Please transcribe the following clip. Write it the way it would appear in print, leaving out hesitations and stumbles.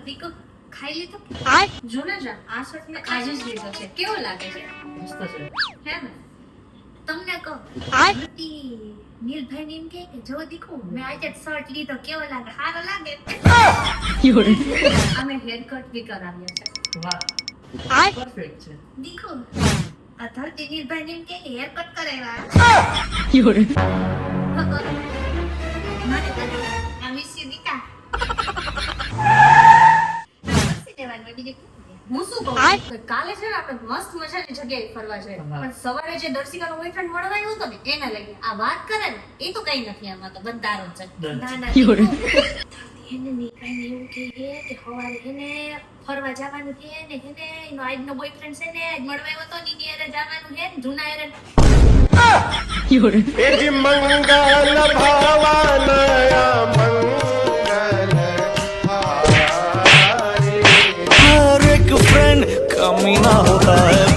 દીકો ખાઈ લીધો આ જો ને જા આ શર્ટ મેં આજે જ લીધો છે કેવો લાગે છે મસ્ત છે. હે ને તમને કહો આ નીલભાઈ ને એમ કે જો દીકો મેં આજે શર્ટ લીધો કેવો લાગે સારો લાગે અમે હેર કટ બી કરાવ્યા છે વાહ, આ perfect છે. દીકો આ ધરતી નીલભાઈ ને એમ કે હેર કટ કરાવ્યા મારે તો આ મિસ યુ દીકા હું શું કહું કાલે છે ને આપણે મસ્ત મજાની જગ્યાએ ફરવા જઈએ પણ સવારે જે દર્શિકાનો બોયફ્રેન્ડ મળવા આવ્યો હતો ને એને લઈને આ વાત કરે ને એ તો કઈ નથી આમાં તો બંધારો છે ના ના એને નીકળીને એવું કહે કે સવારે એને ફરવા જવાનું છે ને એને એનો આજનો બોયફ્રેન્ડ છે ને આજ મળવા આવ્યો હતો ને એની હારે જવાનું છે ને જૂના હારે तेरी मंगल भावनाया मंगल हारी। हर एक फ्रेंड कमीना होता है